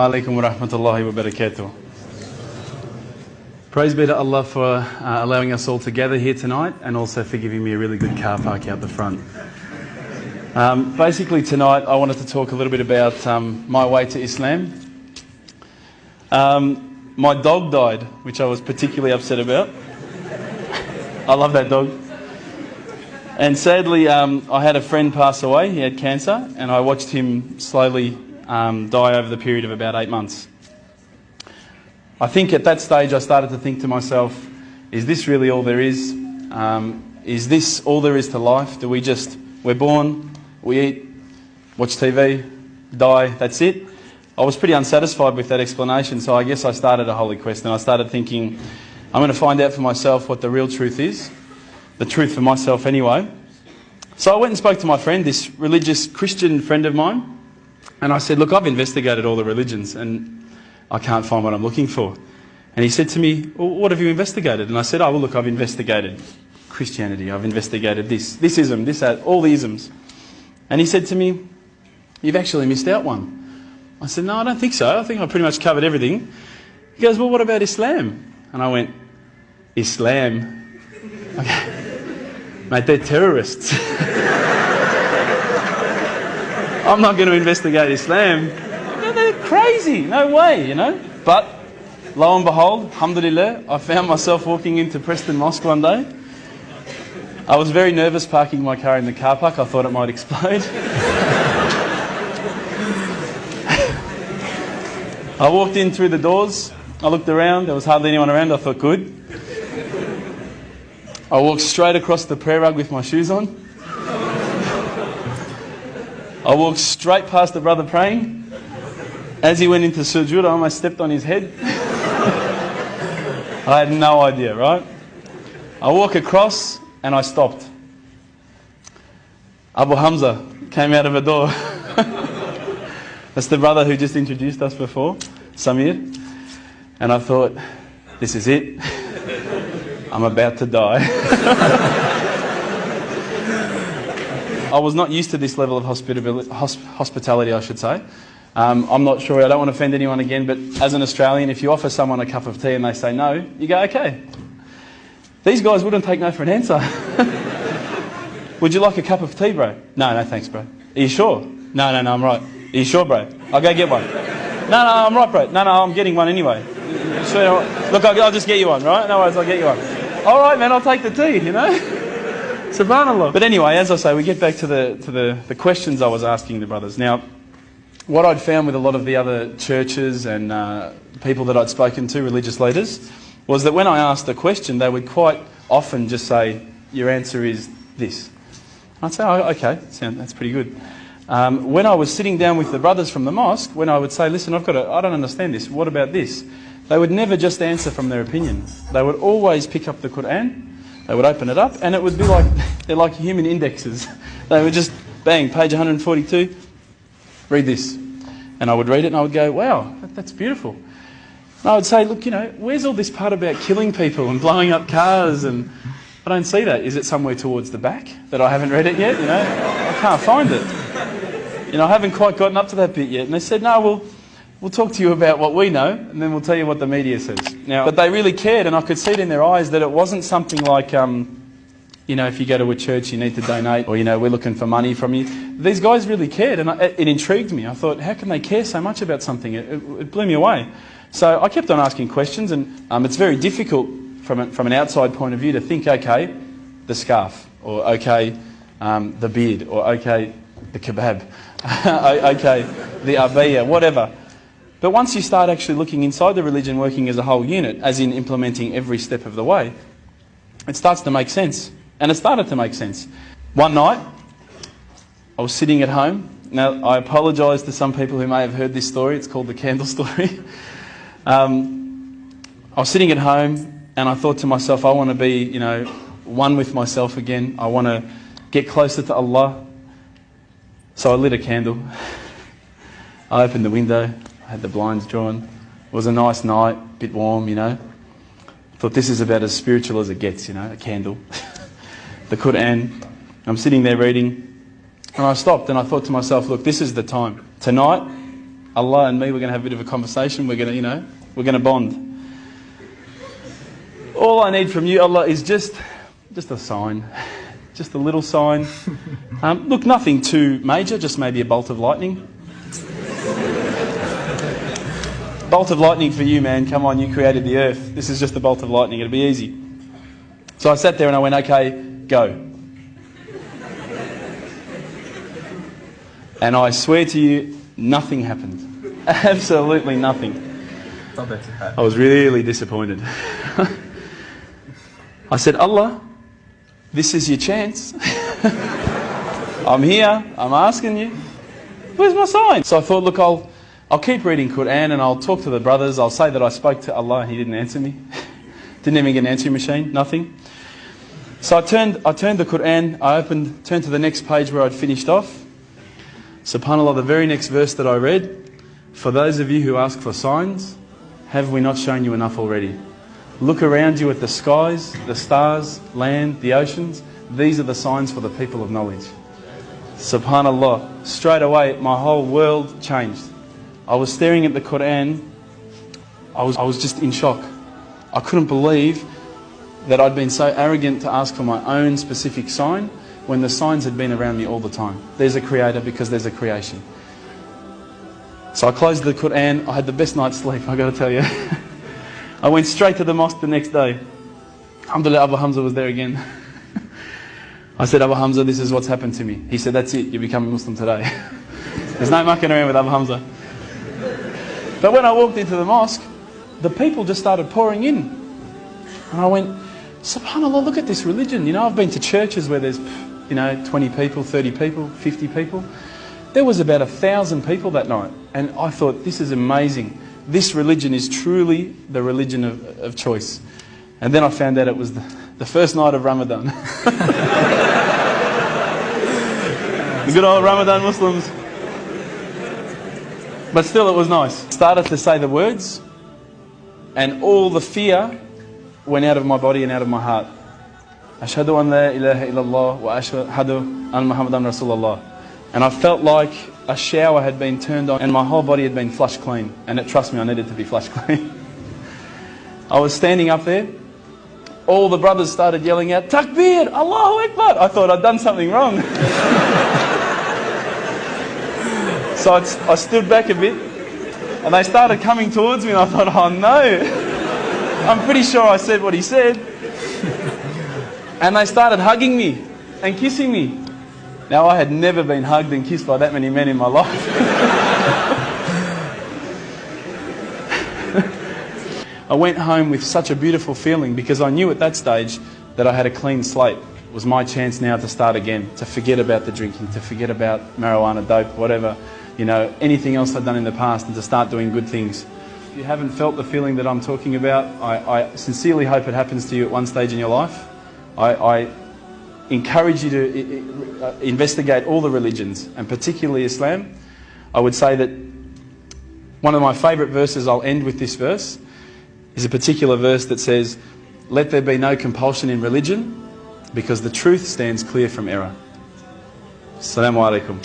Alaikum wa rahmatullahi wa barakatuh. Praise be to Allah for allowing us all to gather here tonight, and also for giving me a really good car park out the front. Basically tonight I wanted to talk a little bit about my way to Islam. My dog died, which I was particularly upset about. I love that dog. And sadly I had a friend pass away. He had cancer, and I watched him slowly die over the period of about 8 months. I think at that stage I started to think to myself, is this really all there is? Is this all there is to life? We're born, we eat, watch TV, die, that's it? I was pretty unsatisfied with that explanation, so I guess I started a holy quest, and I started thinking, I'm going to find out for myself what the real truth is, the truth for myself anyway. So I went and spoke to my friend, this religious Christian friend of mine, and I said, look, I've investigated all the religions and I can't find what I'm looking for. And he said to me, well, what have you investigated? And I said, oh, well, look, I've investigated Christianity, I've investigated this ism, this, that, all the isms. And he said to me, you've actually missed out one. I said, no, I don't think so. I think I pretty much covered everything. He goes, well, what about Islam? And I went, Islam? Okay. Mate, they're terrorists. I'm not going to investigate Islam. They're crazy. No way, you know. But lo and behold, alhamdulillah, I found myself walking into Preston Mosque one day. I was very nervous parking my car in the car park. I thought it might explode. I walked in through the doors. I looked around. There was hardly anyone around. I thought, good. I walked straight across the prayer rug with my shoes on. I walked straight past the brother praying. As he went into sujood, I almost stepped on his head. I had no idea, right? I walk across and I stopped. Abu Hamza came out of a door. That's the brother who just introduced us before, Samir. And I thought, this is it. I'm about to die. I was not used to this level of hospitality, I should say. I'm not sure, I don't want to offend anyone again, but as an Australian, if you offer someone a cup of tea and they say no, you go, okay. These guys wouldn't take no for an answer. Would you like a cup of tea, bro? No, thanks, bro. Are you sure? No, I'm right. Are you sure, bro? I'll go get one. No, I'm right, bro. No, I'm getting one anyway. Look, I'll just get you one, right? No worries, I'll get you one. All right, man, I'll take the tea, you know? Subhanallah. But anyway, as I say, we get back to the questions I was asking the brothers. Now, what I'd found with a lot of the other churches and people that I'd spoken to, religious leaders, was that when I asked a question, they would quite often just say, your answer is this. I'd say, oh, okay, that's pretty good. When I was sitting down with the brothers from the mosque, when I would say, listen, I don't understand this, what about this? They would never just answer from their opinion. They would always pick up the Quran, they would open it up, and it would be like, they're like human indexes. They would just, bang, page 142, read this. And I would read it and I would go, wow, that's beautiful. And I would say, look, you know, where's all this part about killing people and blowing up cars? And I don't see that. Is it somewhere towards the back that I haven't read it yet? You know, I can't find it. You know, I haven't quite gotten up to that bit yet. And they said, no, we'll talk to you about what we know, and then we'll tell you what the media says. Now, but they really cared, and I could see it in their eyes that it wasn't something like, you know, if you go to a church, you need to donate, or, you know, we're looking for money from you. These guys really cared, and it intrigued me. I thought, how can they care so much about something? It blew me away. So I kept on asking questions, and it's very difficult from an outside point of view to think, okay, the scarf, or okay, the beard, or okay, the kebab, okay, the abaya, whatever. But once you start actually looking inside the religion, working as a whole unit, as in implementing every step of the way, it starts to make sense. And it started to make sense. One night, I was sitting at home. Now, I apologise to some people who may have heard this story. It's called the candle story. I was sitting at home and I thought to myself, I want to be, you know, one with myself again. I want to get closer to Allah. So I lit a candle. I opened the window. I had the blinds drawn. It was a nice night, a bit warm, you know. I thought this is about as spiritual as it gets, you know, a candle. The Quran. I'm sitting there reading, and I stopped and I thought to myself, look, this is the time. Tonight, Allah and me, we're going to have a bit of a conversation. We're going to, we're going to bond. All I need from you, Allah, is just a sign. Just a little sign. Look, nothing too major, just maybe a bolt of lightning. Bolt of lightning for you, man. Come on, you created the earth. This is just a bolt of lightning. It'll be easy. So I sat there and I went, okay, go. And I swear to you, nothing happened. Absolutely nothing. I was really disappointed. I said, Allah, this is your chance. I'm here, I'm asking you. Where's my sign? So I thought, look, I'll keep reading Quran and I'll talk to the brothers. I'll say that I spoke to Allah and He didn't answer me. Didn't even get an answering machine, nothing. So I turned the Quran, turned to the next page where I'd finished off. SubhanAllah, the very next verse that I read, for those of you who ask for signs, have we not shown you enough already? Look around you at the skies, the stars, land, the oceans. These are the signs for the people of knowledge. SubhanAllah, straight away my whole world changed. I was staring at the Quran, I was just in shock. I couldn't believe that I'd been so arrogant to ask for my own specific sign when the signs had been around me all the time. There's a creator because there's a creation. So I closed the Quran. I had the best night's sleep, I got to tell you. I went straight to the mosque the next day. Alhamdulillah, Abu Hamza was there again. I said, Abu Hamza, this is what's happened to me. He said, that's it, you become a Muslim today. There's no mucking around with Abu Hamza. But when I walked into the mosque, the people just started pouring in. And I went, SubhanAllah, look at this religion. I've been to churches where there's 20 people, 30 people, 50 people. There was about 1,000 people that night. And I thought, this is amazing. This religion is truly the religion of choice. And then I found out it was the first night of Ramadan. The good old Ramadan Muslims. But still it was nice. Started to say the words and all the fear went out of my body and out of my heart. Ashhadu an la ilaha illallah wa ashhadu an Muhammadan Rasulullah. And I felt like a shower had been turned on and my whole body had been flushed clean. And trust me, I needed to be flushed clean. I was standing up there. All the brothers started yelling out, Takbir, Allahu Akbar. I thought I'd done something wrong. So I stood back a bit and they started coming towards me and I thought, oh no. I'm pretty sure I said what he said. And they started hugging me and kissing me. Now I had never been hugged and kissed by that many men in my life. I went home with such a beautiful feeling because I knew at that stage that I had a clean slate. It was my chance now to start again, to forget about the drinking, to forget about marijuana, dope, whatever, anything else I'd done in the past and to start doing good things. If you haven't felt the feeling that I'm talking about, I sincerely hope it happens to you at one stage in your life. I encourage you to investigate all the religions, and particularly Islam. I would say that one of my favourite verses, I'll end with this verse, is a particular verse that says, let there be no compulsion in religion, because the truth stands clear from error. Assalamu alaikum.